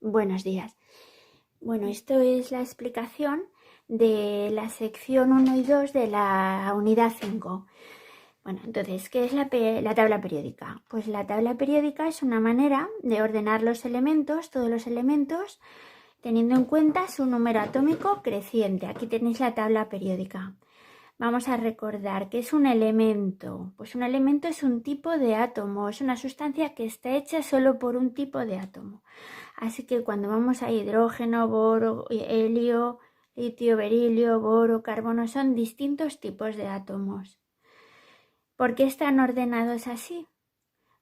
Buenos días. Bueno, esto es la explicación de la sección 1 y 2 de la unidad 5. Bueno, entonces, ¿qué es la tabla periódica? Pues la tabla periódica es una manera de ordenar los elementos, todos los elementos, teniendo en cuenta su número atómico creciente. Aquí tenéis la tabla periódica. Vamos a recordar que es un elemento. Pues un elemento es un tipo de átomo, es una sustancia que está hecha solo por un tipo de átomo. Así que cuando vamos a hidrógeno, boro, helio, litio, berilio, boro, carbono, son distintos tipos de átomos. ¿Por qué están ordenados así?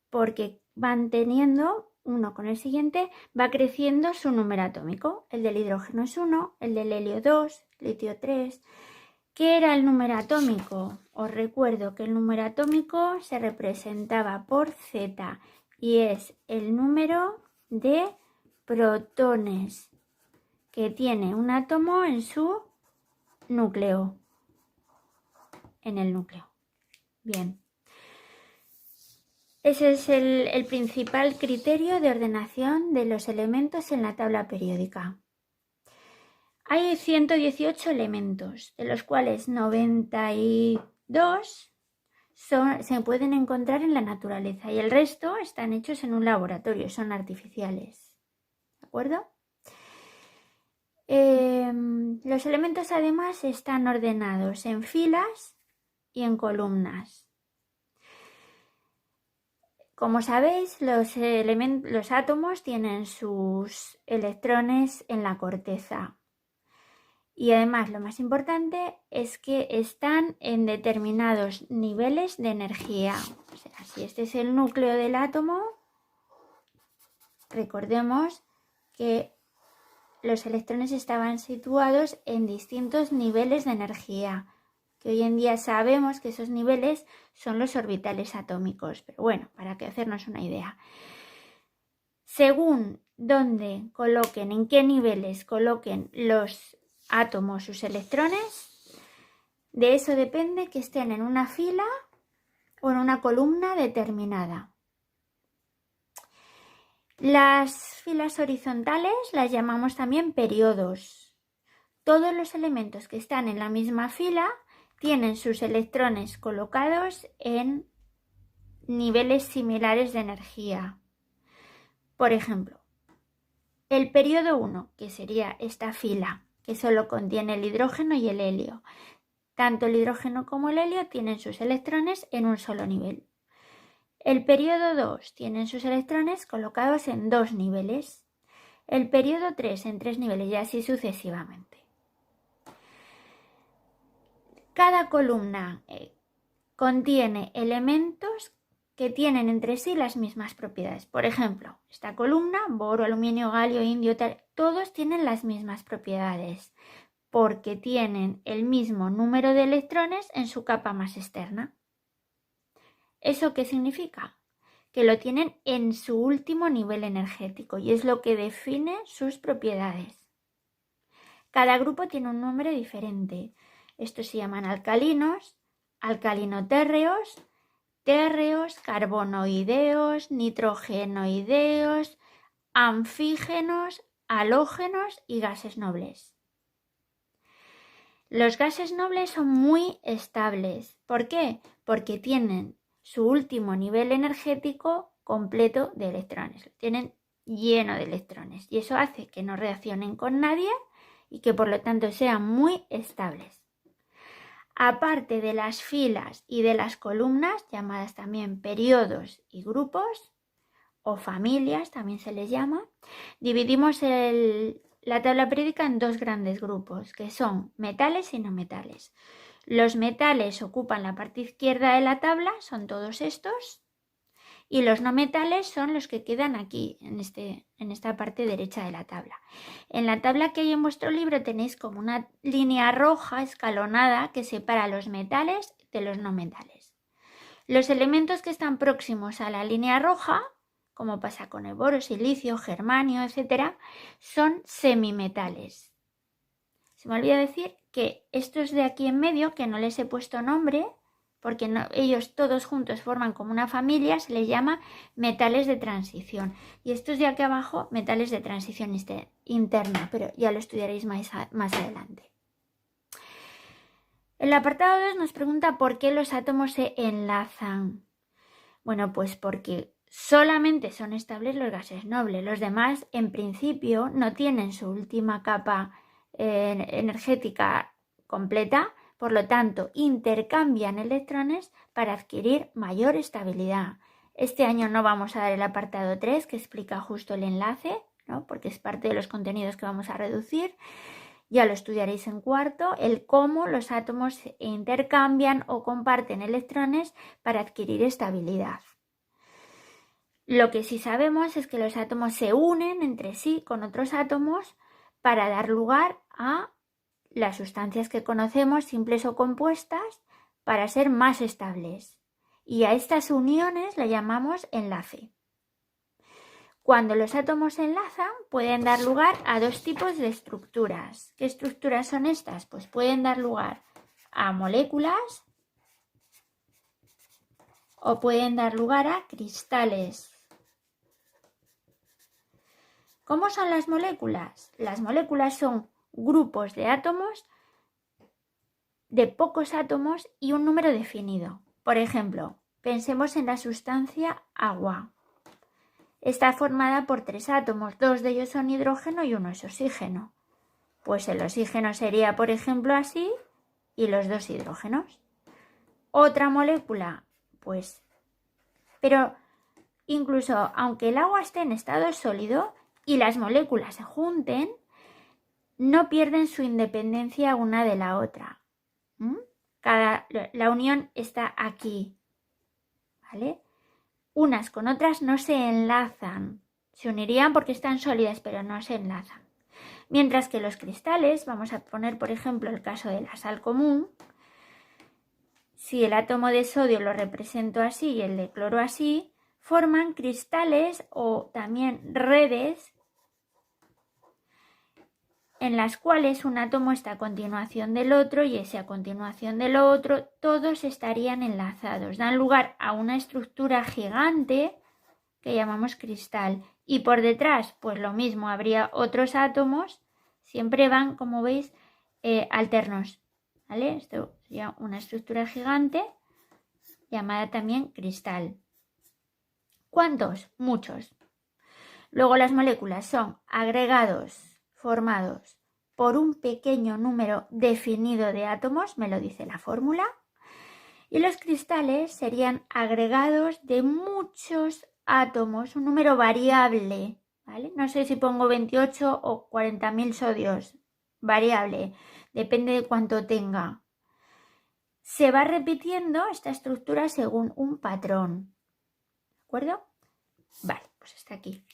Porque van teniendo, uno con el siguiente, va creciendo su número atómico. El del hidrógeno es 1, el del helio 2, litio 3. ¿Qué era el número atómico? Os recuerdo que el número atómico se representaba por Z y es el número de protones que tiene un átomo en su núcleo, en el núcleo. Bien. Ese es el principal criterio de ordenación de los elementos en la tabla periódica. Hay 118 elementos, de los cuales 92 se pueden encontrar en la naturaleza y el resto están hechos en un laboratorio, son artificiales. ¿De acuerdo? Los elementos además están ordenados en filas y en columnas. Como sabéis, los átomos tienen sus electrones en la corteza. Y además, lo más importante es que están en determinados niveles de energía. O sea, si este es el núcleo del átomo, recordemos que los electrones estaban situados en distintos niveles de energía, que hoy en día sabemos que esos niveles son los orbitales atómicos. Pero bueno, para que hacernos una idea. Según dónde coloquen, en qué niveles coloquen los átomos sus electrones, de eso depende que estén en una fila o en una columna determinada. Las filas horizontales las llamamos también periodos. Todos los elementos que están en la misma fila tienen sus electrones colocados en niveles similares de energía. Por ejemplo, el periodo 1, que sería esta fila, que solo contiene el hidrógeno y el helio. Tanto el hidrógeno como el helio tienen sus electrones en un solo nivel. El periodo 2 tienen sus electrones colocados en 2 niveles. El periodo 3 en 3 niveles y así sucesivamente. Cada columna contiene elementos que tienen entre sí las mismas propiedades. Por ejemplo, esta columna, boro, aluminio, galio, indio, todos tienen las mismas propiedades porque tienen el mismo número de electrones en su capa más externa. ¿Eso qué significa? Que lo tienen en su último nivel energético y es lo que define sus propiedades. Cada grupo tiene un nombre diferente. Estos se llaman alcalinos, alcalinotérreos, térreos, carbonoideos, nitrogenoideos, anfígenos, halógenos y gases nobles. Los gases nobles son muy estables. ¿Por qué? Porque tienen su último nivel energético completo de electrones. Lo tienen lleno de electrones y eso hace que no reaccionen con nadie y que por lo tanto sean muy estables. Aparte de las filas y de las columnas, llamadas también periodos y grupos, o familias también se les llama, dividimos la tabla periódica en dos grandes grupos, que son metales y no metales. Los metales ocupan la parte izquierda de la tabla, son todos estos, y los no metales son los que quedan aquí, en esta parte derecha de la tabla. En la tabla que hay en vuestro libro tenéis como una línea roja escalonada que separa los metales de los no metales. Los elementos que están próximos a la línea roja, como pasa con el boro, silicio, germanio, etc., son semimetales. Se me olvida decir que estos de aquí en medio, que no les he puesto nombre, porque ellos todos juntos forman como una familia, se les llama metales de transición. Y estos de aquí abajo, metales de transición interna, pero ya lo estudiaréis más adelante. El apartado 2 nos pregunta por qué los átomos se enlazan. Bueno, pues porque solamente son estables los gases nobles. Los demás, en principio, no tienen su última capa energética completa, por lo tanto, intercambian electrones para adquirir mayor estabilidad. Este año no vamos a dar el apartado 3, que explica justo el enlace, ¿no? Porque es parte de los contenidos que vamos a reducir. Ya lo estudiaréis en cuarto, el cómo los átomos intercambian o comparten electrones para adquirir estabilidad. Lo que sí sabemos es que los átomos se unen entre sí con otros átomos para dar lugar a las sustancias que conocemos, simples o compuestas, para ser más estables. Y a estas uniones le llamamos enlace. Cuando los átomos se enlazan, pueden dar lugar a dos tipos de estructuras. ¿Qué estructuras son estas? Pues pueden dar lugar a moléculas o pueden dar lugar a cristales. ¿Cómo son las moléculas? Las moléculas son grupos de átomos, de pocos átomos y un número definido. Por ejemplo, pensemos en la sustancia agua. Está formada por 3 átomos, 2 de ellos son hidrógeno y 1 es oxígeno. Pues el oxígeno sería, por ejemplo, así, y los 2 hidrógenos. Otra molécula, pues, pero incluso aunque el agua esté en estado sólido y las moléculas se junten, no pierden su independencia una de la otra. La unión está aquí, ¿vale? Unas con otras no se enlazan, se unirían porque están sólidas, pero no se enlazan. Mientras que los cristales, vamos a poner por ejemplo el caso de la sal común, si el átomo de sodio lo represento así y el de cloro así, forman cristales o también redes en las cuales un átomo está a continuación del otro y ese a continuación del otro, todos estarían enlazados. Dan lugar a una estructura gigante que llamamos cristal. Y por detrás, pues lo mismo, habría otros átomos, siempre van, como veis, alternos. ¿Vale? Esto sería una estructura gigante llamada también cristal. ¿Cuántos? Muchos. Luego las moléculas son agregados formados por un pequeño número definido de átomos, me lo dice la fórmula, y los cristales serían agregados de muchos átomos, un número variable, ¿vale? No sé si pongo 28 o 40.000 sodios, variable, depende de cuánto tenga. Se va repitiendo esta estructura según un patrón, ¿de acuerdo? Vale, pues hasta aquí.